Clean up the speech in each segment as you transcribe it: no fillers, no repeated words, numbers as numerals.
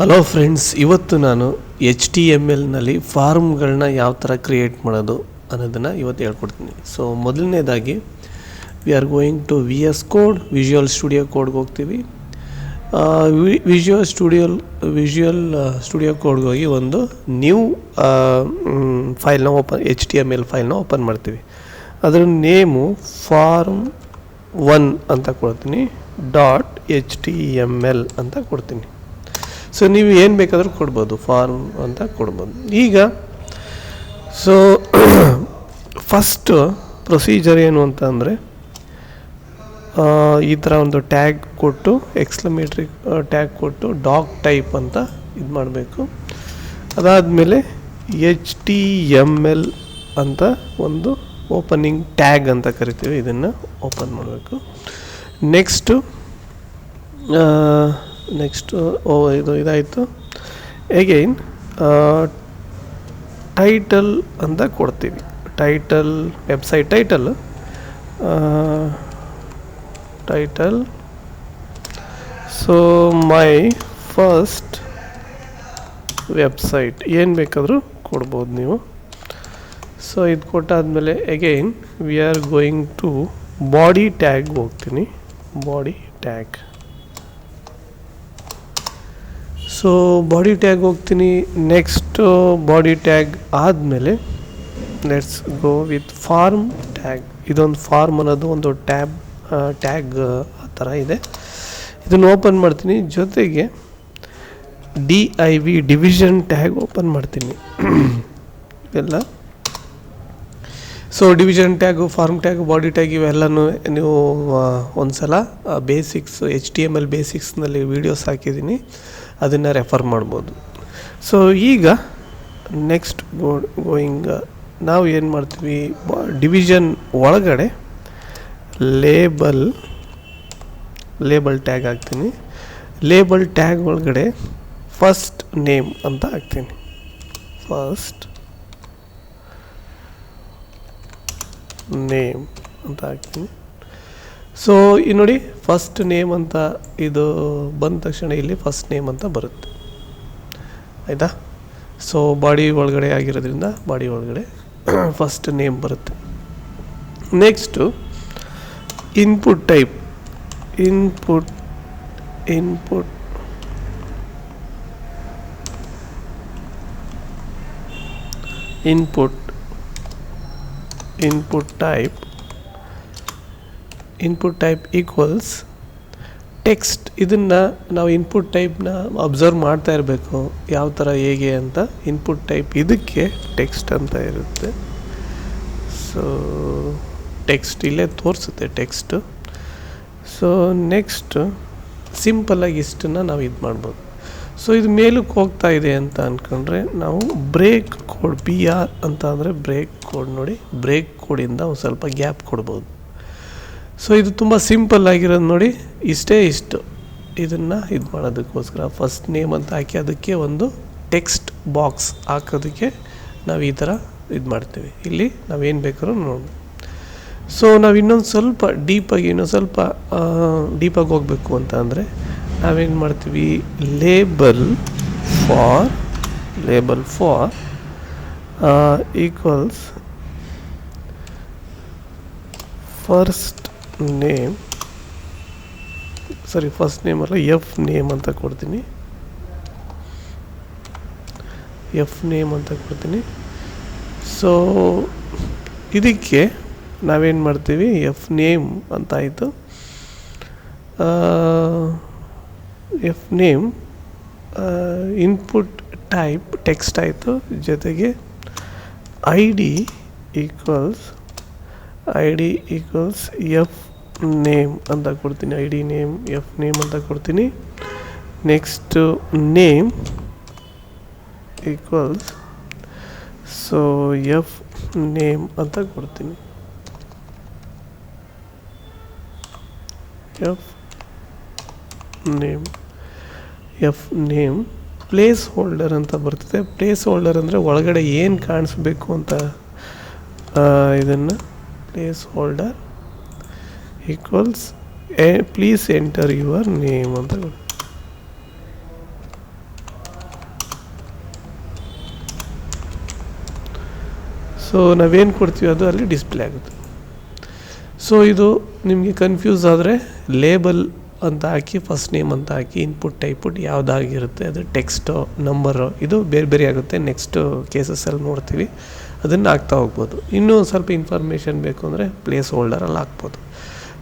Hello friends, ಇವತ್ತು ನಾನು HTMLನಲ್ಲಿ ಫಾರ್ಮ್ಗಳನ್ನ ಯಾವ ಥರ ಕ್ರಿಯೇಟ್ ಮಾಡೋದು ಅನ್ನೋದನ್ನು ಇವತ್ತು ಹೇಳ್ಕೊಡ್ತೀನಿ. ಸೊ ಮೊದಲನೇದಾಗಿ we are going to VS Code, Visual Studio ಕೋಡ್ಗೆ ಹೋಗ್ತೀವಿ. ವಿಜುವಲ್ ಸ್ಟುಡಿಯೋ ಕೋಡ್ಗೆ ಹೋಗಿ ಒಂದು ನ್ಯೂ ಫೈಲ್ನ HTML ಫೈಲ್ನ ಓಪನ್ ಮಾಡ್ತೀವಿ. ಅದರ ನೇಮು farm1 ಅಂತ ಕೊಡ್ತೀನಿ, .html ಅಂತ ಕೊಡ್ತೀನಿ. ಸೊ ನೀವು ಏನು ಬೇಕಾದರೂ ಕೊಡ್ಬೋದು, ಫಾರ್ಮ್ ಅಂತ ಕೊಡ್ಬೋದು. ಈಗ ಸೊ ಫಸ್ಟು ಪ್ರೊಸೀಜರ್ ಏನು ಅಂತ ಅಂದರೆ, ಈ ಥರ ಒಂದು ಟ್ಯಾಗ್ ಕೊಟ್ಟು ಎಕ್ಸ್ಕ್ಲಮೇಟ್ರಿ ಟ್ಯಾಗ್ ಕೊಟ್ಟು ಡಾಕ್ ಟೈಪ್ ಅಂತ ಇದು ಮಾಡಬೇಕು. ಅದಾದಮೇಲೆ HTML ಅಂತ ಒಂದು ಓಪನಿಂಗ್ ಟ್ಯಾಗ್ ಅಂತ ಕರಿತೀವಿ, ಇದನ್ನು ಓಪನ್ ಮಾಡಬೇಕು. ನೆಕ್ಸ್ಟು ಇದಾಯಿತು. ಎಗೈನ್ ಟೈಟಲ್ ಅಂತ ಕೊಡ್ತೀವಿ, title website title. So my first website ಏನು ಬೇಕಾದರೂ ಕೊಡ್ಬೋದು ನೀವು. ಸೊ ಇದು ಕೊಟ್ಟಾದಮೇಲೆ again we are going to body tag ಹೋಗ್ತೀನಿ, body tag. So body tag ಹೋಗ್ತೀನಿ. ನೆಕ್ಸ್ಟ್ ಬಾಡಿ ಟ್ಯಾಗ್ ಆದಮೇಲೆ let's go with form tag. ಇದೊಂದು ಫಾರ್ಮ್ ಅನ್ನೋದು ಒಂದು ಟ್ಯಾಗ್ ಆ ಥರ ಇದೆ. ಇದನ್ನು ಓಪನ್ ಮಾಡ್ತೀನಿ. ಜೊತೆಗೆ DIV ಡಿವಿಷನ್ ಟ್ಯಾಗ್ ಓಪನ್ ಮಾಡ್ತೀನಿ ಎಲ್ಲ. So division tag, form tag, body tag ಇವೆಲ್ಲನೂ ನೀವು ಒಂದು ಸಲ ಬೇಸಿಕ್ಸ್ HTML ಬೇಸಿಕ್ಸ್ನಲ್ಲಿ ವೀಡಿಯೋಸ್ ಹಾಕಿದ್ದೀನಿ, ಅದನ್ನು ರೆಫರ್ ಮಾಡ್ಬೋದು. ಸೊ ಈಗ ನೆಕ್ಸ್ಟ್ ಗೋಯಿಂಗ್ ನಾವು ಏನು ಮಾಡ್ತೀವಿ, ಡಿವಿಷನ್ ಒಳಗಡೆ ಲೇಬಲ್ ಟ್ಯಾಗ್ ಹಾಕ್ತೀನಿ. ಲೇಬಲ್ ಟ್ಯಾಗ್ ಒಳಗಡೆ ಫಸ್ಟ್ ನೇಮ್ ಅಂತ ಹಾಕ್ತೀನಿ, ಫಸ್ಟ್ ನೇಮ್ ಅಂತ ಹಾಕ್ತೀನಿ. ಸೊ ಈ ನೋಡಿ, ಫಸ್ಟ್ ನೇಮ್ ಅಂತ ಇದು ಬಂದ ತಕ್ಷಣ ಇಲ್ಲಿ ಫಸ್ಟ್ ನೇಮ್ ಅಂತ ಬರುತ್ತೆ, ಆಯಿತಾ. ಸೊ ಬಾಡಿ ಒಳಗಡೆ ಆಗಿರೋದ್ರಿಂದ ಬಾಡಿ ಒಳಗಡೆ ಫಸ್ಟ್ ನೇಮ್ ಬರುತ್ತೆ. Next input type, input type equals text. ಇದನ್ನು ನಾವು ಇನ್ಪುಟ್ ಟೈಪ್ನ ಅಬ್ಸರ್ವ್ ಮಾಡ್ತಾ ಇರಬೇಕು, ಯಾವ ಥರ ಹೇಗೆ ಅಂತ. ಇನ್ಪುಟ್ ಟೈಪ್ ಇದಕ್ಕೆ ಟೆಕ್ಸ್ಟ್ ಅಂತ ಇರುತ್ತೆ. ಸೊ ಟೆಕ್ಸ್ಟ್ ಇಲ್ಲೇ ತೋರಿಸುತ್ತೆ ಟೆಕ್ಸ್ಟು. ಸೊ ನೆಕ್ಸ್ಟ್ ಸಿಂಪಲ್ಲಾಗಿ ಇಷ್ಟನ್ನು ನಾವು ಇದು ಮಾಡ್ಬೋದು. ಸೊ ಇದು ಮೇಲಕ್ಕೆ ಹೋಗ್ತಾ ಇದೆ ಅಂತ ಅಂದ್ಕೊಂಡ್ರೆ ನಾವು ಬ್ರೇಕ್ ಕೋಡ್, BR ಅಂತ ಅಂದರೆ ಬ್ರೇಕ್ ಕೋಡ್. ನೋಡಿ, ಬ್ರೇಕ್ ಕೋಡಿಂದ ಒಂದು ಸ್ವಲ್ಪ ಗ್ಯಾಪ್ ಕೊಡ್ಬೋದು. ಸೊ ಇದು ತುಂಬ ಸಿಂಪಲ್ ಆಗಿರೋದು ನೋಡಿ, ಇಷ್ಟು ಇದನ್ನು ಇದು ಮಾಡೋದಕ್ಕೋಸ್ಕರ ಫಸ್ಟ್ ನೇಮ್ ಅಂತ ಹಾಕಿ ಅದಕ್ಕೆ ಒಂದು ಟೆಕ್ಸ್ಟ್ ಬಾಕ್ಸ್ ಹಾಕೋದಕ್ಕೆ ನಾವು ಈ ಥರ ಇದು ಮಾಡ್ತೀವಿ. ಇಲ್ಲಿ ನಾವೇನು ಬೇಕಾದ್ರೂ ನೋಡಿ. ಸೊ ನಾವು ಇನ್ನೊಂದು ಸ್ವಲ್ಪ ಡೀಪಾಗಿ ಹೋಗಬೇಕು ಅಂತ ಅಂದರೆ ನಾವೇನು ಮಾಡ್ತೀವಿ, label for equals first name ಅಲ್ಲ, F ನೇಮ್ ಅಂತ ಕೊಡ್ತೀನಿ. ಸೊ ಇದಕ್ಕೆ ನಾವೇನು ಮಾಡ್ತೀವಿ, F ನೇಮ್ ಅಂತ ಆಯಿತು. F name input type text ಆಯಿತು. ಜೊತೆಗೆ ID ಈಕ್ವಲ್ಸ್ F ನೇಮ್ ಅಂತ ಕೊಡ್ತೀನಿ, ID ನೇಮ್ F ನೇಮ್ ಅಂತ ಕೊಡ್ತೀನಿ. Next name equals so F name ಅಂತ ಕೊಡ್ತೀನಿ, F ನೇಮ್. ಪ್ಲೇಸ್ ಹೋಲ್ಡರ್ ಅಂತ ಬರ್ತದೆ. ಪ್ಲೇಸ್ ಹೋಲ್ಡರ್ ಅಂದರೆ ಒಳಗಡೆ ಏನು ಕಾಣಿಸ್ಬೇಕು ಅಂತ ಇದನ್ನು place holder equals please enter your name ಅಂತ ಸೊ ನಾವೇನು ಕೊಡ್ತೀವಿ ಅದು ಅಲ್ಲಿ ಡಿಸ್ಪ್ಲೇ ಆಗುತ್ತೆ. ಸೊ ಇದು ನಿಮಗೆ ಕನ್ಫ್ಯೂಸ್ ಆದರೆ ಲೇಬಲ್ ಅಂತ ಹಾಕಿ ಫಸ್ಟ್ ನೇಮ್ ಅಂತ ಹಾಕಿ ಇನ್ಪುಟ್ ಟೈಪುಟ್ ಯಾವುದಾಗಿರುತ್ತೆ ಅದು ಟೆಕ್ಸ್ಟು ನಂಬರು ಇದು ಬೇರೆ ಬೇರೆ ಆಗುತ್ತೆ. ನೆಕ್ಸ್ಟು ಕೇಸಸ್ಸಲ್ಲಿ ನೋಡ್ತೀವಿ, ಅದನ್ನು ಹಾಕ್ತಾ ಹೋಗ್ಬೋದು. ಇನ್ನೂ ಸ್ವಲ್ಪ ಇನ್ಫಾರ್ಮೇಷನ್ ಬೇಕು ಅಂದರೆ ಪ್ಲೇಸ್ ಹೋಲ್ಡರಲ್ಲಿ ಹಾಕ್ಬೋದು.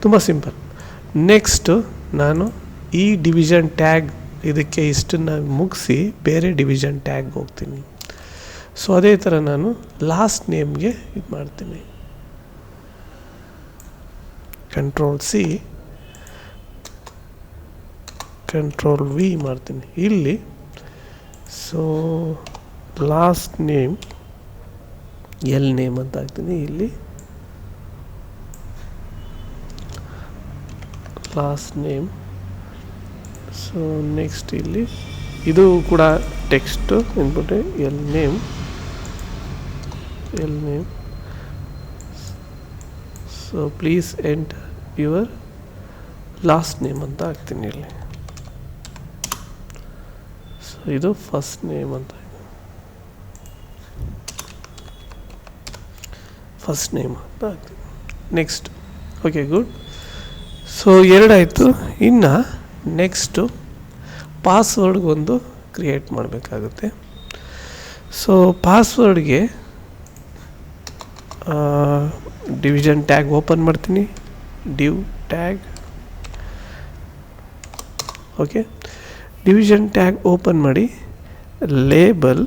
ತುಂಬ ಸಿಂಪಲ್. ನೆಕ್ಸ್ಟು ನಾನು ಈ ಡಿವಿಷನ್ ಟ್ಯಾಗ್ ಇದಕ್ಕೆ ಇಷ್ಟನ್ನು ಮುಗಿಸಿ ಬೇರೆ ಡಿವಿಷನ್ ಟ್ಯಾಗ್ ಹೋಗ್ತೀನಿ. ಸೊ ಅದೇ ಥರ ನಾನು ಲಾಸ್ಟ್ ನೇಮ್ಗೆ ಇದು ಮಾಡ್ತೀನಿ, ಕಂಟ್ರೋಲ್-C ಕಂಟ್ರೋಲ್-V ಮಾಡ್ತೀನಿ ಇಲ್ಲಿ. So last name L name ಅಂತ ಹಾಕ್ತೀನಿ ಇಲ್ಲಿ, ಲಾಸ್ಟ್ ನೇಮ್. ಸೊ ನೆಕ್ಸ್ಟ್ ಇಲ್ಲಿ ಇದು ಕೂಡ text input L name. So please enter your last name ಅಂತ ಹಾಕ್ತೀನಿ ಇಲ್ಲಿ. ಸೊ ಇದು ಫಸ್ಟ್ ನೇಮ್ ಅಂತ, ಫಸ್ಟ್ ನೇಮ್ ಅಂತ ಹಾಕ್ತೀನಿ. Next okay good. ಸೊ ಎರಡಾಯಿತು. ಇನ್ನು ನೆಕ್ಸ್ಟು ಪಾಸ್ವರ್ಡ್ಗೊಂದು ಕ್ರಿಯೇಟ್ ಮಾಡಬೇಕಾಗುತ್ತೆ. ಸೊ ಪಾಸ್ವರ್ಡ್ಗೆ ಡಿವಿಷನ್ ಟ್ಯಾಗ್ ಓಪನ್ ಮಾಡ್ತೀನಿ, div tag. Okay, division tag open ಮಾಡಿ ಲೇಬಲ್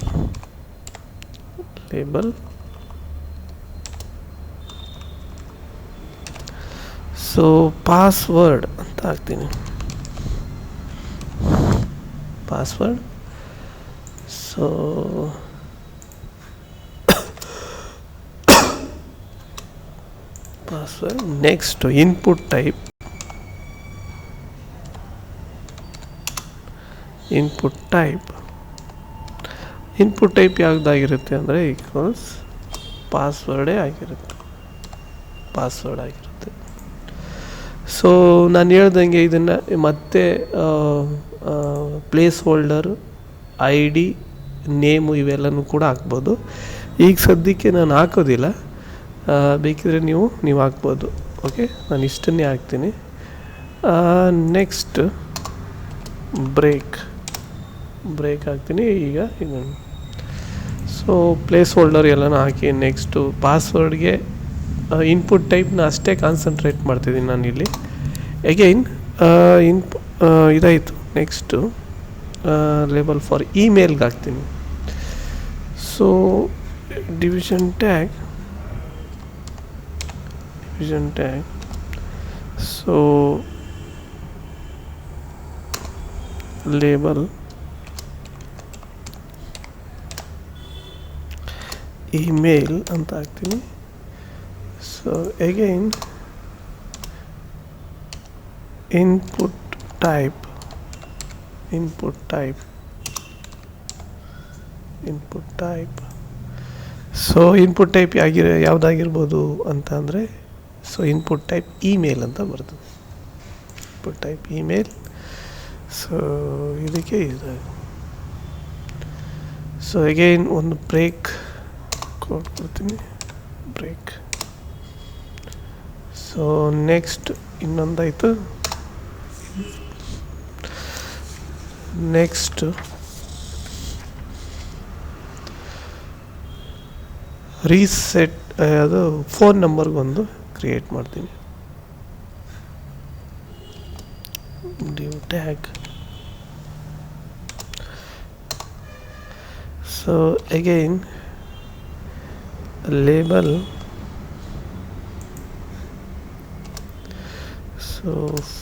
ಸೊ ಪಾಸ್ವರ್ಡ್ ಅಂತ ಹಾಕ್ತೀನಿ, password. So password. Next input type ಯಾವುದಾಗಿರುತ್ತೆ ಅಂದರೆ ಈಕ್ವಲ್ಸ್ ಪಾಸ್ವರ್ಡ್ ಆಗಿರುತ್ತೆ. ಸೊ ನಾನು ಹೇಳ್ದಂಗೆ ಇದನ್ನು ಮತ್ತೆ ಪ್ಲೇಸ್ ಹೋಲ್ಡರ್, ID, ನೇಮು ಇವೆಲ್ಲನೂ ಕೂಡ ಹಾಕ್ಬೋದು. ಈಗ ಸದ್ಯಕ್ಕೆ ನಾನು ಹಾಕೋದಿಲ್ಲ, ಬೇಕಿದ್ರೆ ನೀವು ಹಾಕ್ಬೋದು. ಓಕೆ, ನಾನು ಇಷ್ಟನ್ನೇ ಹಾಕ್ತೀನಿ. ನೆಕ್ಸ್ಟ್ ಬ್ರೇಕ್ ಹಾಕ್ತೀನಿ ಈಗ ಇದನ್ನು. ಸೊ ಪ್ಲೇಸ್ ಹೋಲ್ಡರ್ ಎಲ್ಲನೂ ಹಾಕಿ ನೆಕ್ಸ್ಟು ಪಾಸ್ವರ್ಡ್ಗೆ ಇನ್ಪುಟ್ ಟೈಪ್ನ ಅಷ್ಟೇ ಕಾನ್ಸಂಟ್ರೇಟ್ ಮಾಡ್ತಿದ್ದೀನಿ ನಾನು ಇಲ್ಲಿ. ಅಗೈನ್ ಇದಾಯಿತು. ನೆಕ್ಸ್ಟು ಲೇಬಲ್ ಫಾರ್ ಇಮೇಲ್ಗೆ ಹಾಕ್ತೀನಿ. So division tag so label email ಅಂತ ಹಾಕ್ತೀನಿ. So again input type so input type ಯಾವುದಾಗಿರ್ಬೋದು ಅಂತ ಅಂದರೆ, ಸೊ ಇನ್ಪುಟ್ ಟೈಪ್ ಇಮೇಲ್ ಅಂತ ಬರ್ತದೆ, ಇನ್ಪುಟ್ ಟೈಪ್ ಇಮೇಲ್. ಸೊ ಇದಕ್ಕೆ ಇದು. ಸೊ ಅಗೈನ್ ಒಂದು ಬ್ರೇಕ್ ಕೊಡ್ತೀನಿ, ಬ್ರೇಕ್. ಸೊ ನೆಕ್ಸ್ಟ್ ಇನ್ನೊಂದಾಯಿತು. ನೆಕ್ಸ್ಟ್ ರೀಸೆಟ್, ಅದು ಫೋನ್ ನಂಬರ್ಗೊಂದು ಕ್ರಿಯೇಟ್ ಮಾಡ್ತೀನಿ, div tag. So again label so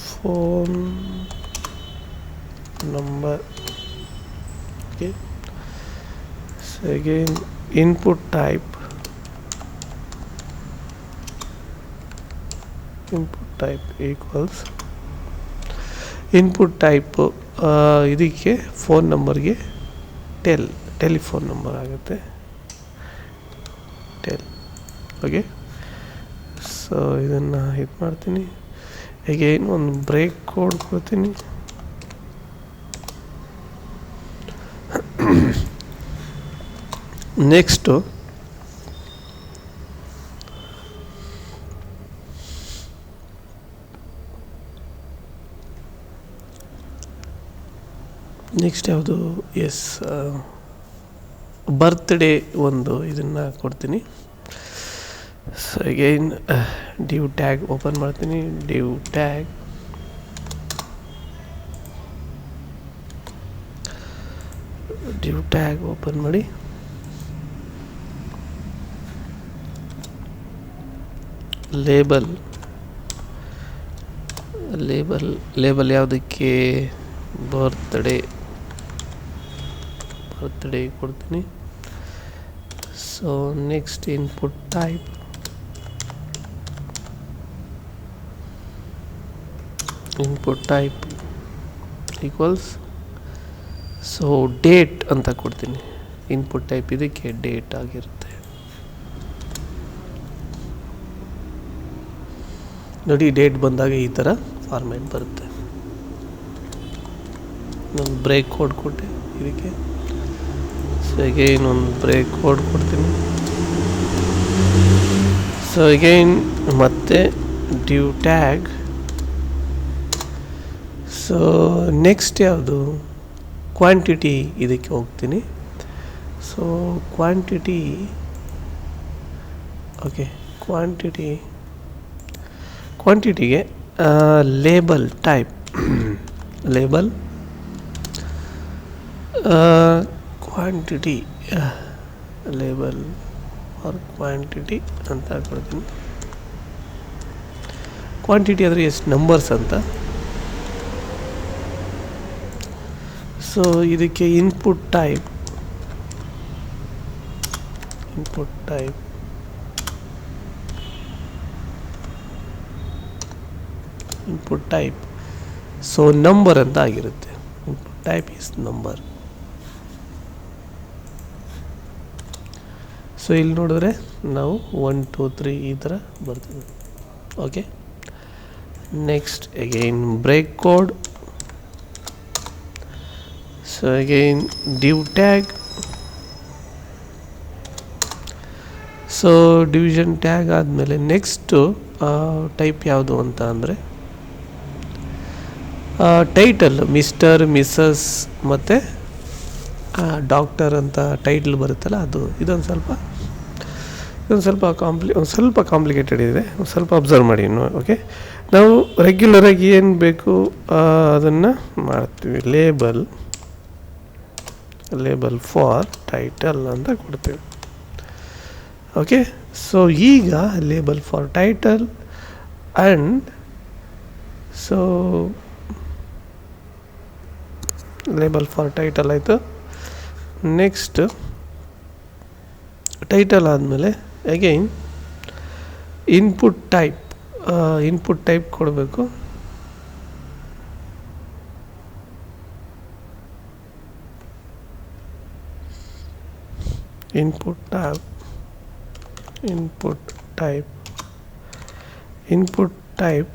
phone number. Okay, so again input type equals input type ಇದಕ್ಕೆ ಫೋನ್ ನಂಬರ್ಗೆ ಟೆಲಿಫೋನ್ ನಂಬರ್ ಆಗುತ್ತೆ, ಓಕೆ. ಸೊ ಇದನ್ನು ಇದು ಮಾಡ್ತೀನಿ. ಅಗೈನ್ ಒಂದು ಬ್ರೇಕ್ ಕೋಡ್ ಕೊಡ್ತೀನಿ. ನೆಕ್ಸ್ಟು ನೆಕ್ಸ್ಟ್ ಯಾವುದು ಎಸ್ ಬರ್ತ್ಡೇ ಒಂದು ಇದನ್ನು ಕೊಡ್ತೀನಿ. So again div tag open ಮಾಡ್ತೀನಿ. ಡಿವ್ ಟ್ಯಾಗ್ ಓಪನ್ ಮಾಡಿ ಲೇಬಲ್ ಯಾವುದಕ್ಕೆ ಬರ್ತ್ಡೇ ಕೊಡ್ತೀನಿ. So next input type equals so date ಅಂತ ಕೊಡ್ತೀನಿ. ಇನ್ಪುಟ್ ಟೈಪ್ ಇದಕ್ಕೆ ಡೇಟ್ ಆಗಿರುತ್ತೆ. ನೋಡಿ ಡೇಟ್ ಬಂದಾಗ ಈ ಥರ ಫಾರ್ಮ್ಯಾಟ್ ಬರುತ್ತೆ. ನಾನು ಬ್ರೇಕ್ ಕೋಡ್ ಕೊಟ್ಟೆ ಇದಕ್ಕೆ. ಸೊ ಅಗೈನ್ ಒಂದು ಬ್ರೇಕ್ ಕೋಡ್ ಕೊಡ್ತೀನಿ. ಸೊ ಅಗೈನ್ ಮತ್ತೆ ಡಿವ್ ಟ್ಯಾಗ್. ಸೊ ನೆಕ್ಸ್ಟ್ ಯಾವುದು ಕ್ವಾಂಟಿಟಿ ಇದಕ್ಕೆ ಹೋಗ್ತೀನಿ. ಸೊ ಕ್ವಾಂಟಿಟಿಗೆ label type quantity label or quantity ಅಂತ ಕೊಡ್ತೀನಿ. ಕ್ವಾಂಟಿಟಿ ಅಂದರೆ ಎಷ್ಟು ನಂಬರ್ಸ್ ಅಂತ. ಸೊ ಇದಕ್ಕೆ ಇನ್ಪುಟ್ ಟೈಪ್ ಸೊ ನಂಬರ್ ಅಂತ ಆಗಿರುತ್ತೆ. Input type is number. So ಇಲ್ಲಿ ನೋಡಿದ್ರೆ ನಾವು 1 2 3 ಈ ಥರ ಬರ್ತದೆ. Okay, next again break code. So again div tag. So division tag ಆದಮೇಲೆ ನೆಕ್ಸ್ಟು ಟೈಪ್ ಯಾವುದು ಅಂತ ಅಂದರೆ ಟೈಟಲ್ ಮಿಸ್ಟರ್, ಮಿಸ್ಸಸ್ ಮತ್ತು ಡಾಕ್ಟರ್ ಅಂತ ಟೈಟಲ್ ಬರುತ್ತಲ್ಲ ಅದು. ಇದೊಂದು ಸ್ವಲ್ಪ ಕಾಂಪ್ಲಿಕೇಟೆಡ್ ಇದೆ, ಒಂದು ಸ್ವಲ್ಪ ಅಬ್ಸರ್ವ್ ಮಾಡಿ. ಓಕೆ, ನಾವು ರೆಗ್ಯುಲರಾಗಿ ಏನು ಬೇಕು ಅದನ್ನು ಮಾಡ್ತೀವಿ. ಲೇಬಲ್ ಫಾರ್ ಟೈಟಲ್ ಅಂತ ಕೊಡ್ತೀವಿ. ಓಕೆ, ಸೊ ಈಗ label for title and so label for title ಆಯಿತು. ನೆಕ್ಸ್ಟ್ ಟೈಟಲ್ ಆದಮೇಲೆ ಅಗೈನ್ ಇನ್ಪುಟ್ ಟೈಪ್ ಕೊಡಬೇಕು. ಇನ್ಪುಟ್ ಟೈಪ್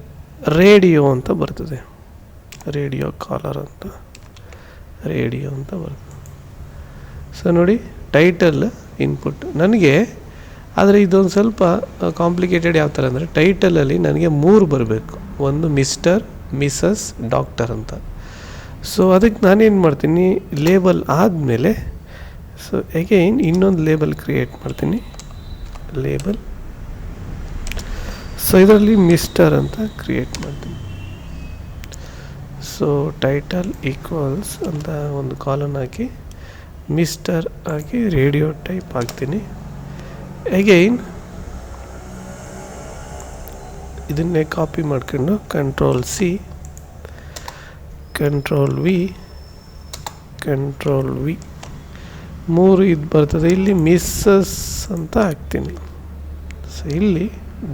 ರೇಡಿಯೋ ಅಂತ ಬರ್ತದೆ. ರೇಡಿಯೋ ಕಾಲರ್ ಅಂತ ಬರ್ತದೆ. ಸೊ ನೋಡಿ ಟೈಟಲ್ ಇನ್ಪುಟ್ ನನಗೆ. ಆದರೆ ಇದೊಂದು ಸ್ವಲ್ಪ ಕಾಂಪ್ಲಿಕೇಟೆಡ್ ಯಾವ ಥರ ಅಂದರೆ ಟೈಟಲಲ್ಲಿ ನನಗೆ 3 ಬರಬೇಕು. ಒಂದು ಮಿಸ್ಟರ್, ಮಿಸ್ಸಸ್, ಡಾಕ್ಟರ್ ಅಂತ. ಸೊ ಅದಕ್ಕೆ ನಾನೇನು ಮಾಡ್ತೀನಿ, ಲೇಬಲ್ ಆದಮೇಲೆ ಸೊ ಅಗೈನ್ ಇನ್ನೊಂದು ಲೇಬಲ್ ಕ್ರಿಯೇಟ್ ಮಾಡ್ತೀನಿ. ಸೊ ಇದರಲ್ಲಿ ಮಿಸ್ಟರ್ ಅಂತ ಕ್ರಿಯೇಟ್ ಮಾಡ್ತೀನಿ. ಸೊ ಟೈಟಲ್ ಈಕ್ವಲ್ಸ್ ಅಂತ ಒಂದು ಕಾಲನ್ ಹಾಕಿ ಮಿಸ್ಟರ್ ಹಾಕಿ ರೇಡಿಯೋ ಟೈಪ್ ಹಾಕ್ತೀನಿ. ಅಗೈನ್ ಇದನ್ನೇ ಕಾಪಿ ಮಾಡ್ಕೊಂಡು Ctrl+C, Ctrl+V 3 ಇದು ಬರ್ತದೆ. ಇಲ್ಲಿ ಮಿಸ್ಸಸ್ ಅಂತ ಹಾಕ್ತೀನಿ. ಸೊ ಇಲ್ಲಿ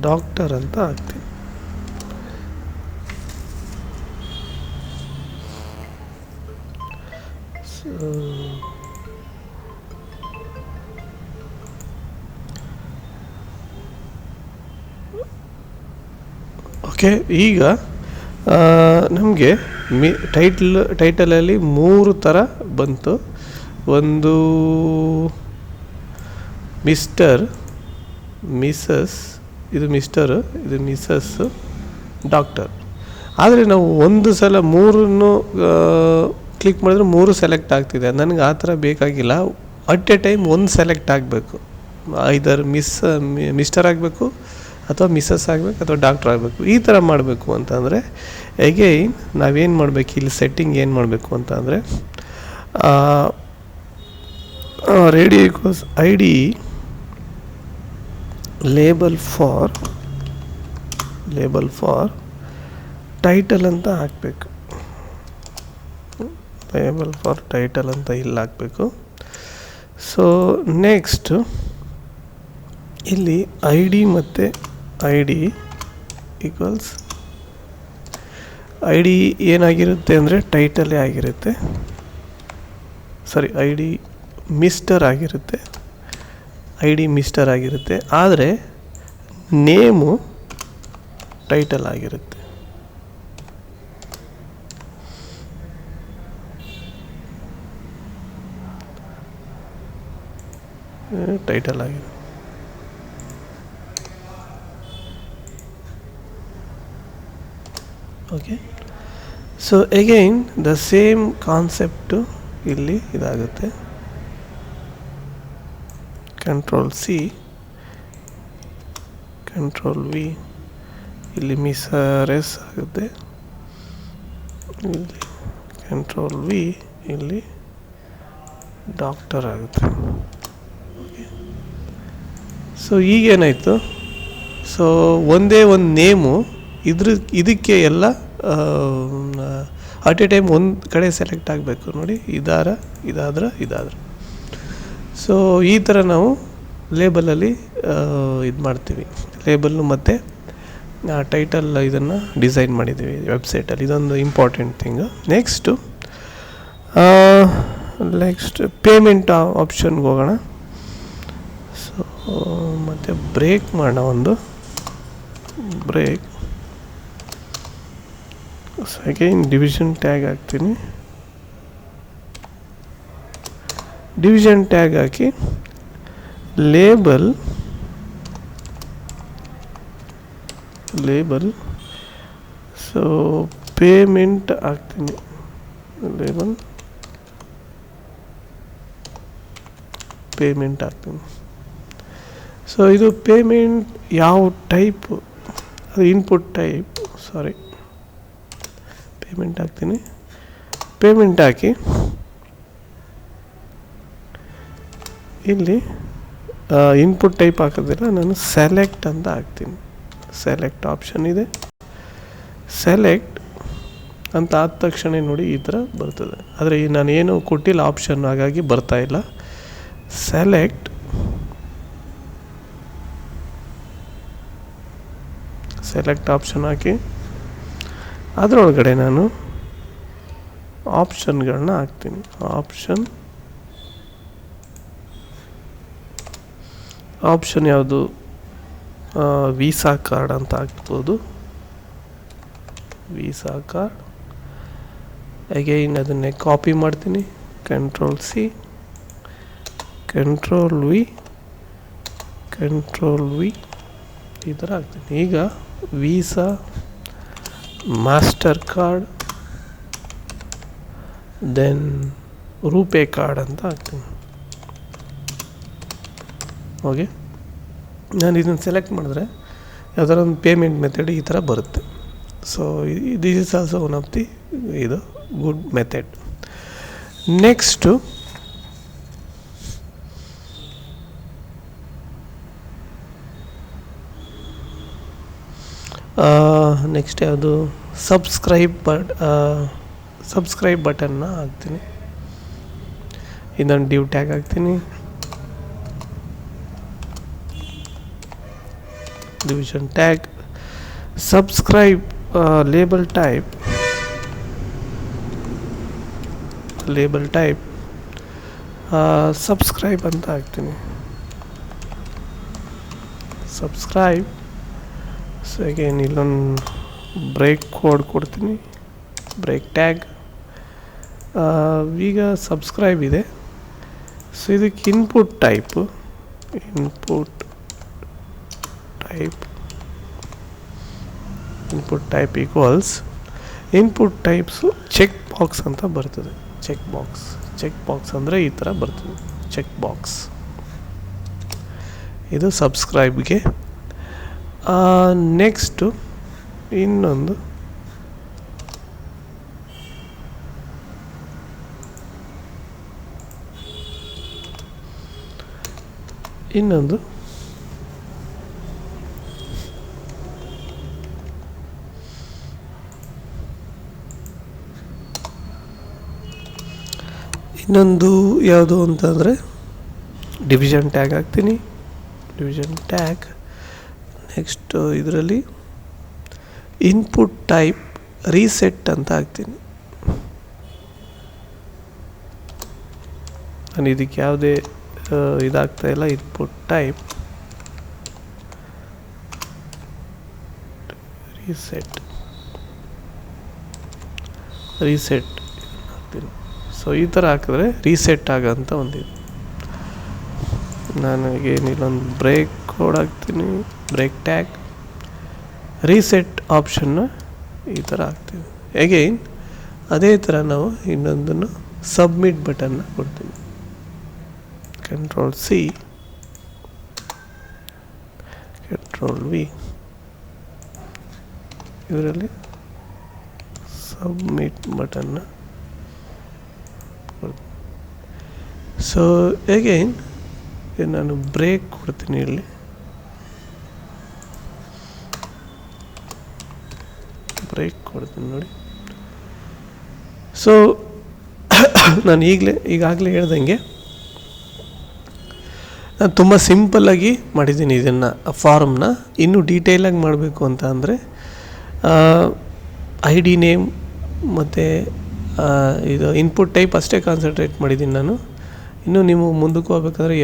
ಡಾಕ್ಟರ್ ಅಂತ ಹಾಕ್ತೀನಿ. ಓಕೆ, ಈಗ ನಮಗೆ ಟೈಟಲಲ್ಲಿ 3 ಥರ ಬಂತು. ಒಂದು ಮಿಸ್ಟರ್, ಮಿಸ್ಸಸ್, ಇದು ಮಿಸ್ಟರ್, ಇದು ಮಿಸ್ಸಸ್, ಡಾಕ್ಟರ್. ಆದರೆ ನಾವು ಒಂದು ಸಲ 3 ಕ್ಲಿಕ್ ಮಾಡಿದ್ರೆ 3 ಸೆಲೆಕ್ಟ್ ಆಗ್ತಿದೆ. ನನಗೆ ಆ ಥರ ಬೇಕಾಗಿಲ್ಲ. ಅಟ್ ಎ ಟೈಮ್ ಒಂದು ಸೆಲೆಕ್ಟ್ ಆಗಬೇಕು. ಐದರ್ ಮಿಸ್ಟರ್ ಆಗಬೇಕು ಅಥವಾ ಮಿಸ್ಸಸ್ ಆಗಬೇಕು ಅಥವಾ ಡಾಕ್ಟ್ರ್ ಆಗಬೇಕು. ಈ ಥರ ಮಾಡಬೇಕು ಅಂತಂದರೆ ಎಗೈನ್ ನಾವೇನು ಮಾಡಬೇಕು, ಇಲ್ಲಿ ಸೆಟ್ಟಿಂಗ್ ಏನು ಮಾಡಬೇಕು ಅಂತ ಅಂದರೆ radio equals I D label for title ಅಂತ ಹಾಕಬೇಕು. ಲೇಬಲ್ ಫಾರ್ ಟೈಟಲ್ ಅಂತ ಇಲ್ಲಿ ಹಾಕಬೇಕು. ಸೊ ನೆಕ್ಸ್ಟ್ ಇಲ್ಲಿ ಐ ಡಿ ಮತ್ತು I D equals I D ಏನಾಗಿರುತ್ತೆ ಅಂದರೆ ಟೈಟಲೇ ಆಗಿರುತ್ತೆ. ಐ ಡಿ ಮಿಸ್ಟರ್ ಆಗಿರುತ್ತೆ. ಆದರೆ ನೇಮು ಟೈಟಲ್ ಆಗಿರುತ್ತೆ. Okay. So again the same concept ಇಲ್ಲಿ ಇದಾಗುತ್ತೆ. ಕಂಟ್ರೋಲ್-C, ಕಂಟ್ರೋಲ್-V, ಇಲ್ಲಿ ಮಿಸ್ಸಸ್ ಆಗುತ್ತೆ. ಇಲ್ಲಿ ಕಂಟ್ರೋಲ್-V, ಇಲ್ಲಿ ಡಾಕ್ಟರ್ ಆಗುತ್ತೆ. ಓಕೆ. ಸೊ ಈಗೇನಾಯಿತು, ಸೊ ಒಂದೇ ಒಂದು ನೇಮು ಇದಕ್ಕೆ ಎಲ್ಲ ಅಟ್ ಎ ಟೈಮ್ ಒಂದು ಕಡೆ ಸೆಲೆಕ್ಟ್ ಆಗಬೇಕು. ನೋಡಿ, ಇದಾದ್ರೆ ಸೊ ಈ ಥರ ನಾವು ಲೇಬಲಲ್ಲಿ ಇದು ಮಾಡ್ತೀವಿ. ಲೇಬಲ್ಲು ಮತ್ತು ಟೈಟಲ್ ಇದನ್ನು ಡಿಸೈನ್ ಮಾಡಿದ್ದೀವಿ ವೆಬ್ಸೈಟಲ್ಲಿ. ಇದೊಂದು ಇಂಪಾರ್ಟೆಂಟ್ ಥಿಂಗು. ನೆಕ್ಸ್ಟ್ ಪೇಮೆಂಟ್ ಆಪ್ಷನ್ಗೆ ಹೋಗೋಣ. ಸೊ ಮತ್ತು ಬ್ರೇಕ್ ಮಾಡೋಣ, ಒಂದು ಬ್ರೇಕ್. ಅಗೈನ್ ಡಿವಿಷನ್ ಟ್ಯಾಗ್ ಹಾಕ್ತೀನಿ. ಡಿವಿಷನ್ ಟ್ಯಾಗ್ ಹಾಕಿ ಲೇಬಲ್ ಸೊ ಪೇಮೆಂಟ್ ಹಾಕ್ತೀನಿ. ಪೇಮೆಂಟ್ ಹಾಕ್ತೀನಿ. ಸೊ ಇದು ಪೇಮೆಂಟ್ ಯಾವ ಟೈಪ್, ಅದು ಇನ್ಪುಟ್ ಟೈಪ್. ಪೇಮೆಂಟ್ ಹಾಕ್ತೀನಿ. ಪೇಮೆಂಟ್ ಹಾಕಿ ಇಲ್ಲಿ ಇನ್ಪುಟ್ ಟೈಪ್ ಹಾಕೋದಿಲ್ಲ, ನಾನು ಸೆಲೆಕ್ಟ್ ಅಂತ ಹಾಕ್ತೀನಿ. ಸೆಲೆಕ್ಟ್ ಆಪ್ಷನ್ ಇದೆ. ಸೆಲೆಕ್ಟ್ ಅಂತ ಆದ ತಕ್ಷಣ ನೋಡಿ ಈ ಥರ ಬರ್ತದೆ. ಆದರೆ ನಾನು ಏನು ಕೊಟ್ಟಿಲ್ಲ ಆಪ್ಷನ್, ಹಾಗಾಗಿ ಬರ್ತಾ ಇಲ್ಲ. ಸೆಲೆಕ್ಟ್ ಆಪ್ಷನ್ ಹಾಕಿ ಅದರೊಳಗಡೆ ನಾನು ಆಪ್ಷನ್ಗಳನ್ನ ಹಾಕ್ತೀನಿ. ಆಪ್ಷನ್ ಯಾವುದು, ವೀಸಾ ಕಾರ್ಡ್ ಅಂತ ಹಾಕ್ಬೋದು. Visa card. ಅಗೈನ್ ಅದನ್ನೇ ಕಾಪಿ ಮಾಡ್ತೀನಿ. ಕಂಟ್ರೋಲ್-C, ಕಂಟ್ರೋಲ್-V ಈ ಥರ ಹಾಕ್ತೀನಿ. ಈಗ Visa, Mastercard, then RuPay card ಅಂತ ಹಾಕ್ತೀನಿ. ಓಕೆ. ನಾನು ಇದನ್ನು ಸೆಲೆಕ್ಟ್ ಮಾಡಿದ್ರೆ ಯಾವ್ದಾರ ಒಂದು ಪೇಮೆಂಟ್ ಮೆಥಡ್ ಈ ಥರ ಬರುತ್ತೆ. So this is also one of the ಇದು ಗುಡ್ ಮೆಥಡ್. ನೆಕ್ಸ್ಟು ಯಾವುದು, ಸಬ್ಸ್ಕ್ರೈಬ್ ಬಟನ್ನ ಹಾಕ್ತೀನಿ. ಇದನ್ನು ಡಿವ್ ಟ್ಯಾಗ್ ಹಾಕ್ತೀನಿ. Division tag, subscribe, label type subscribe ಅಂತ ಹಾಕ್ತೀನಿ. ಸಬ್ಸ್ಕ್ರೈಬ್. ಸೊ ಅಗೇನ್ ಇಲ್ಲೊಂದು ಬ್ರೇಕ್ ಕೋಡ್ ಕೊಡ್ತೀನಿ. Break tag. ಈಗ ಸಬ್ಸ್ಕ್ರೈಬ್ ಇದೆ. ಸೊ ಇದಕ್ಕೆ input type equals input types check box ಅಂತ ಬರ್ತದೆ. ಚೆಕ್ ಬಾಕ್ಸ್ ಅಂದರೆ ಈ ಥರ ಬರ್ತದೆ, ಚೆಕ್ ಬಾಕ್ಸ್. ಇದು ಸಬ್ಸ್ಕ್ರೈಬ್ಗೆ. ನೆಕ್ಸ್ಟು ಇನ್ನೊಂದು ಇನ್ನೊಂದು ಯಾವುದು ಅಂತಂದರೆ ಡಿವಿಷನ್ ಟ್ಯಾಗ್ ಹಾಕ್ತೀನಿ. Division tag. ನೆಕ್ಸ್ಟ್ ಇದರಲ್ಲಿ ಇನ್ಪುಟ್ ಟೈಪ್ ರೀಸೆಟ್ ಅಂತ ಹಾಕ್ತೀನಿ. ನಾನು ಇದಕ್ಕೆ ಯಾವುದೇ ಇದಾಗ್ತಾ ಇಲ್ಲ. ಇನ್ಪುಟ್ ಟೈಪ್ ರೀಸೆಟ್ ಹಾಕ್ತೀನಿ. ಸೊ ಈ ಥರ ಹಾಕಿದ್ರೆ ರೀಸೆಟ್ ಆಗೋಂಥ ಒಂದಿದೆ. ನನಗೆ ಇಲ್ಲೊಂದು ಬ್ರೇಕ್ ಕೋಡ್ ಹಾಕ್ತೀನಿ, ಬ್ರೇಕ್ ಟ್ಯಾಗ್. ರೀಸೆಟ್ ಆಪ್ಷನ್ನ ಈ ಥರ ಹಾಕ್ತೀವಿ. ಅಗೈನ್ ಅದೇ ಥರ ನಾವು ಇನ್ನೊಂದನ್ನು ಸಬ್ಮಿಟ್ ಬಟನ್ನ ಕೊಡ್ತೀವಿ. Ctrl+C, Ctrl+V. ಇದರಲ್ಲಿ ಸಬ್ಮಿಟ್ ಬಟನ್ನ. ಸೊ ಅಗೈನ್ ನಾನು ಬ್ರೇಕ್ ಕೊಡ್ತೀನಿ ಇಲ್ಲಿ. ಬ್ರೇಕ್ ಕೊಡ್ತೀನಿ ನೋಡಿ. ಸೊ ನಾನು ಈಗಾಗಲೇ ಹೇಳ್ದಂಗೆ ನಾನು ತುಂಬ ಸಿಂಪಲ್ಲಾಗಿ ಮಾಡಿದ್ದೀನಿ ಇದನ್ನು, ಫಾರ್ಮ್ನ. ಇನ್ನೂ ಡೀಟೇಲಾಗಿ ಮಾಡಬೇಕು ಅಂತ ಅಂದರೆ ID ನೇಮ್ ಮತ್ತು ಇದು ಇನ್ಪುಟ್ ಟೈಪ್ ಅಷ್ಟೇ ಕಾನ್ಸಂಟ್ರೇಟ್ ಮಾಡಿದ್ದೀನಿ ನಾನು. ಇನ್ನು ನೀವು ಮುಂದಕ್ಕೆ ಹೋಗ್ಬೇಕಾದ್ರೆ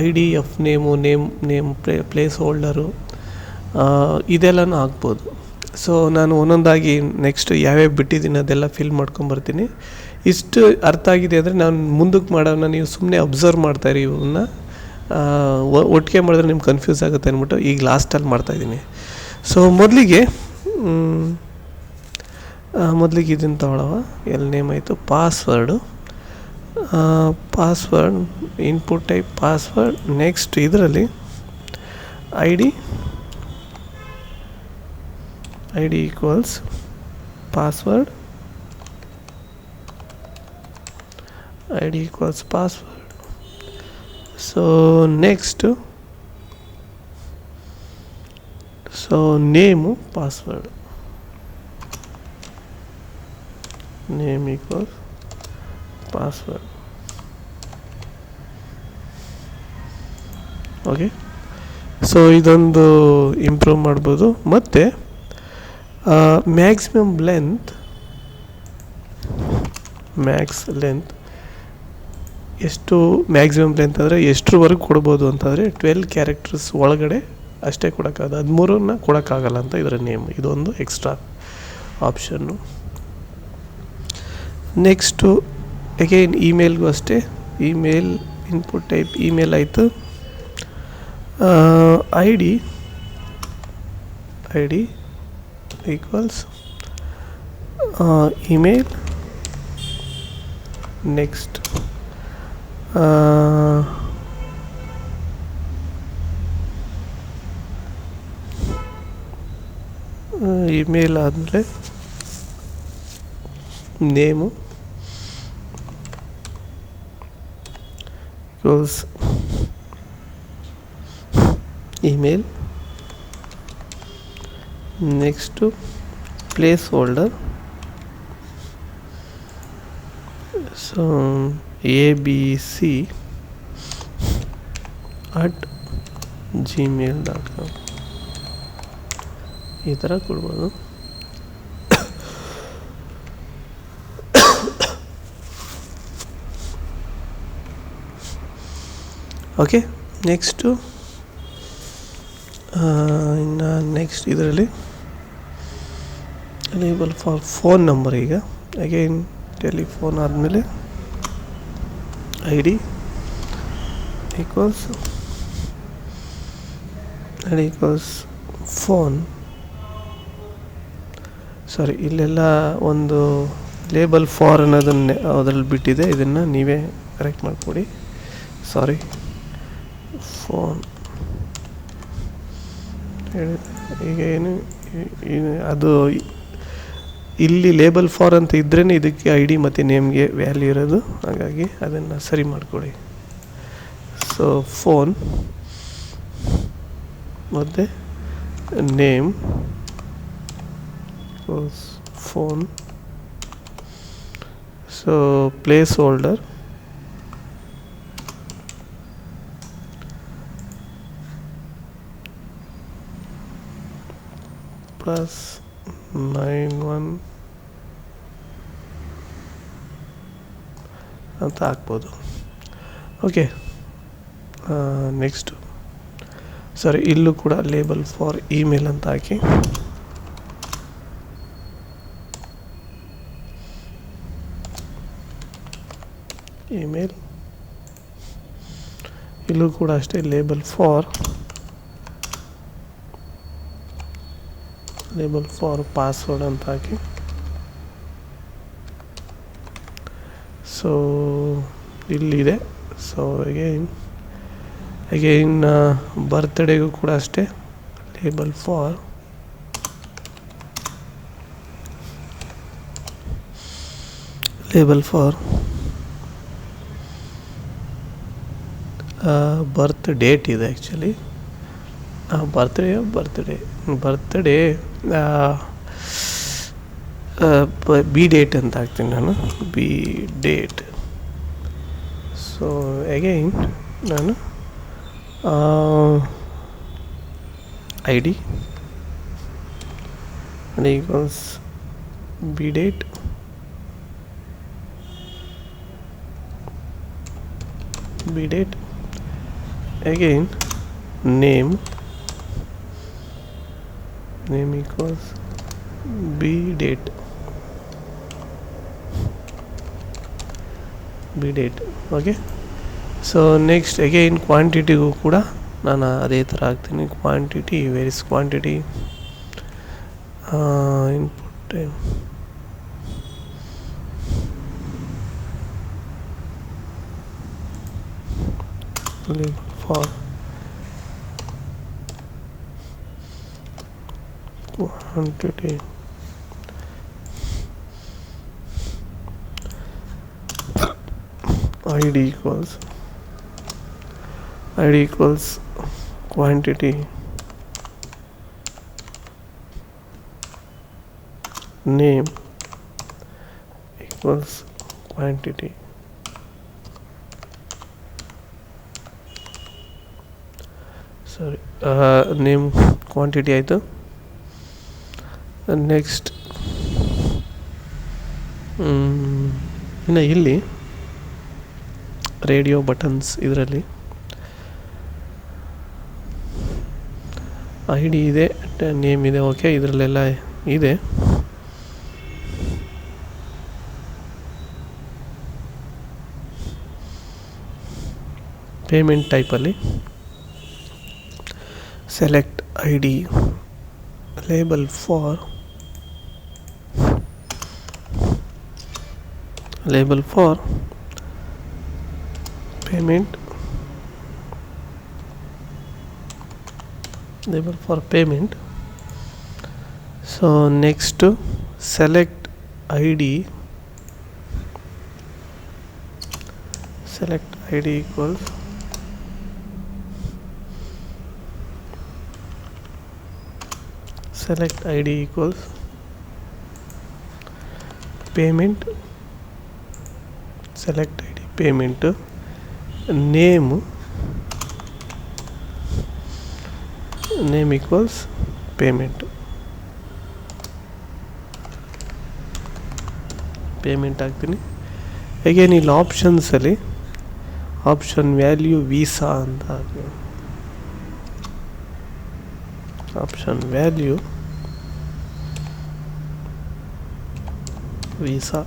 ID, ನೇಮ್ ಪ್ಲೇಸ್ ಹೋಲ್ಡರು ಇದೆಲ್ಲನೂ ಹಾಕ್ಬೋದು. ಸೊ ನಾನು ಒಂದೊಂದಾಗಿ ನೆಕ್ಸ್ಟ್ ಯಾವ್ಯಾವ ಬಿಟ್ಟಿದ್ದೀನಿ ಅದೆಲ್ಲ ಫಿಲ್ ಮಾಡ್ಕೊಂಬರ್ತೀನಿ. ಇಷ್ಟು ಅರ್ಥ ಆಗಿದೆ ಅಂದರೆ ನಾನು ಮುಂದಕ್ಕೆ ಮಾಡೋಣ, ನೀವು ಸುಮ್ಮನೆ ಅಬ್ಸರ್ವ್ ಮಾಡ್ತಾಯಿರಿ. ಇವನ್ನ ಒಟ್ಟಿಗೆ ಮಾಡಿದ್ರೆ ನಿಮ್ಗೆ ಕನ್ಫ್ಯೂಸ್ ಆಗುತ್ತೆ ಅಂದ್ಬಿಟ್ಟು ಈಗ ಲಾಸ್ಟಲ್ಲಿ ಮಾಡ್ತಾಯಿದ್ದೀನಿ. ಸೊ ಮೊದಲಿಗೆ ಇದನ್ನು ತಗೊಳ್ಳವ. ನೇಮ್ ಆಯಿತು. Password input type password. Next ಇದರಲ್ಲಿ ID equals password. ID equals password. So next name password. Name equals password. Okay. So ಇದೊಂದು ಇಂಪ್ರೂವ್ ಮಾಡ್ಬೋದು. ಮತ್ತು ಮ್ಯಾಕ್ಸಿಮಮ್ ಲೆಂತ್ ಎಷ್ಟು ಮ್ಯಾಕ್ಸಿಮಮ್ ಲೆಂತ್ ಅಂದರೆ ಎಷ್ಟರವರೆಗೂ ಕೊಡ್ಬೋದು ಅಂತಂದರೆ 12 ಕ್ಯಾರೆಕ್ಟರ್ಸ್ ಒಳಗಡೆ ಅಷ್ಟೇ ಕೊಡೋಕ್ಕಾಗದು. 13 ಕೊಡೋಕ್ಕಾಗಲ್ಲ ಅಂತ ಇದರ ನೇಮ್. ಇದೊಂದು ಎಕ್ಸ್ಟ್ರಾ ಆಪ್ಷನ್ನು. ನೆಕ್ಸ್ಟು ಅಗೈನ್ ಇಮೇಲ್ಗೂ ಅಷ್ಟೇ. ಇಮೇಲ್ ಇನ್ಪುಟ್ ಟೈಪ್ ಇಮೇಲ್ ಆಯಿತು. ID equals email. Next email ಆದಮೇಲೆ name equals email. Next placeholder. So abc@gmail.com ಈ ಥರ ಕೊಡ್ಬೋದು. ಓಕೆ. ನೆಕ್ಸ್ಟು ಇನ್ನು ನೆಕ್ಸ್ಟ್ ಇದರಲ್ಲಿ ಎನೇಬಲ್ ಫಾರ್ ಫೋನ್ ನಂಬರ್. ಈಗ ಅಗೈನ್ ಟೆಲಿಫೋನ್ ಆದಮೇಲೆ ID ಈಕ್ವಲ್ಸ್ ಫೋನ್. ಸಾರಿ, ಇಲ್ಲೆಲ್ಲ ಒಂದು ಲೇಬಲ್ ಫಾರ್ ಅನ್ನೋದನ್ನೇ ಅದರಲ್ಲಿ ಬಿಟ್ಟಿದೆ, ಇದನ್ನು ನೀವೇ ಕರೆಕ್ಟ್ ಮಾಡಿಕೊಡಿ. ಸಾರಿ, ಫೋನ್ ಹೇಳಿದೆ. ಈಗ ಏನು ಅದು ಇಲ್ಲಿ ಲೇಬಲ್ ಫಾರ್ ಅಂತ ಇದ್ರೇ ಇದಕ್ಕೆ ಐ ಡಿ ಮತ್ತು ನೇಮ್ಗೆ ವ್ಯಾಲ್ಯೂ ಇರೋದು, ಹಾಗಾಗಿ ಅದನ್ನು ಸರಿ ಮಾಡಿಕೊಡಿ. ಸೊ ಫೋನ್ ಮತ್ತು name phone. So place holder +91 ಅಂತ ಹಾಕ್ಬೋದು. ಓಕೆ, ನೆಕ್ಸ್ಟು ಸರಿ, ಇಲ್ಲೂ ಕೂಡ ಲೇಬಲ್ ಫಾರ್ ಇಮೇಲ್ ಅಂತ ಹಾಕಿ. ಇಮೇಲ್, ಇಲ್ಲೂ ಕೂಡ ಅಷ್ಟೇ ಲೇಬಲ್ ಫಾರ್ ಪಾಸ್ವರ್ಡ್ ಅಂತ ಹಾಕಿ. ಸೊ ಇಲ್ಲಿದೆ. ಸೊ ಅಗೈನ್ ಬರ್ತ್ಡೇಗೂ ಕೂಡ ಅಷ್ಟೇ ಲೇಬಲ್ ಫಾರ್ ಬರ್ತ್ ಡೇಟ್ ಇದೆ ಆ್ಯಕ್ಚುಲಿ. ಬರ್ತ್ಡೇ ಬಿ ಡೇಟ್ ಅಂತ ಹಾಕ್ತೀನಿ ನಾನು, ಬಿ ಡೇಟ್. ಸೊ ಅಗೈನ್ ನಾನು I D equals B date, again name equals b date. Okay. So next again ಕ್ವಾಂಟಿಟಿಗೂ ಕೂಡ ನಾನು ಅದೇ ಥರ ಹಾಕ್ತೀನಿ. Quantity, where is quantity, input for quantity, id equals quantity, name equals quantity. Sorry, name quantity ಆಯಿತು. Next ಇನ್ನು ಇಲ್ಲಿ radio buttons, ಇದರಲ್ಲಿ ಐ ಡಿ ಇದೆ, ನೇಮ್ ಇದೆ. ಓಕೆ, ಇದರಲ್ಲೆಲ್ಲ ಇದೆ. ಪೇಮೆಂಟ್ ಟೈಪಲ್ಲಿ select I D, label for payment. So next select ID equals payment. Select ID payment. Name equals payment ಆಗ್ತೀನಿ. ಅಗೇನ್ ಇಲ್ಲಿ ಆಪ್ಷನ್ಸಲ್ಲಿ ಆಪ್ಷನ್ ವ್ಯಾಲ್ಯೂ ವೀಸಾ ಅಂತ ಹಾಕ್ತೀನಿ. Option value Visa.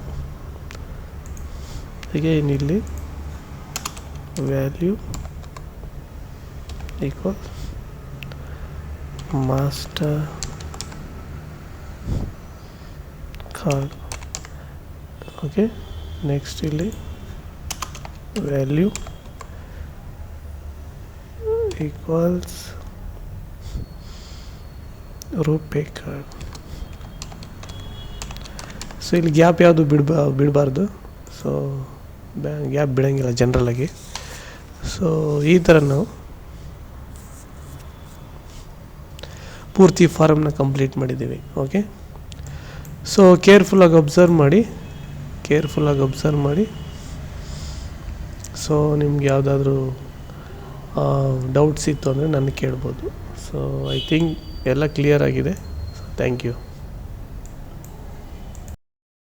ಅಗೇನ್ ಇಲ್ಲಿ value equal Mastercard. Okay. Next ಇಲ್ಲಿ value equals RuPay card. So ಇಲ್ಲಿ gap ಯಾವುದು ಬಿಡಬಾರ್ದು. ಸೊ ಗ್ಯಾಪ್ ಬಿಡೋಂಗಿಲ್ಲ ಜನರಲಾಗಿ. ಸೊ ಈ ಥರ ನಾವು ಪೂರ್ತಿ ಫಾರಮ್ನ ಕಂಪ್ಲೀಟ್ ಮಾಡಿದ್ದೀವಿ. ಓಕೆ. ಸೊ ಕೇರ್ಫುಲ್ಲಾಗಿ ಅಬ್ಸರ್ವ್ ಮಾಡಿ. ಸೊ ನಿಮ್ಗೆ ಯಾವುದಾದ್ರೂ ಡೌಟ್ಸ್ ಇತ್ತು ಅಂದರೆ ನನಗೆ ಕೇಳ್ಬೋದು. ಸೊ ಐ ಥಿಂಕ್ ಎಲ್ಲ ಕ್ಲಿಯರ್ ಆಗಿದೆ. So thank you.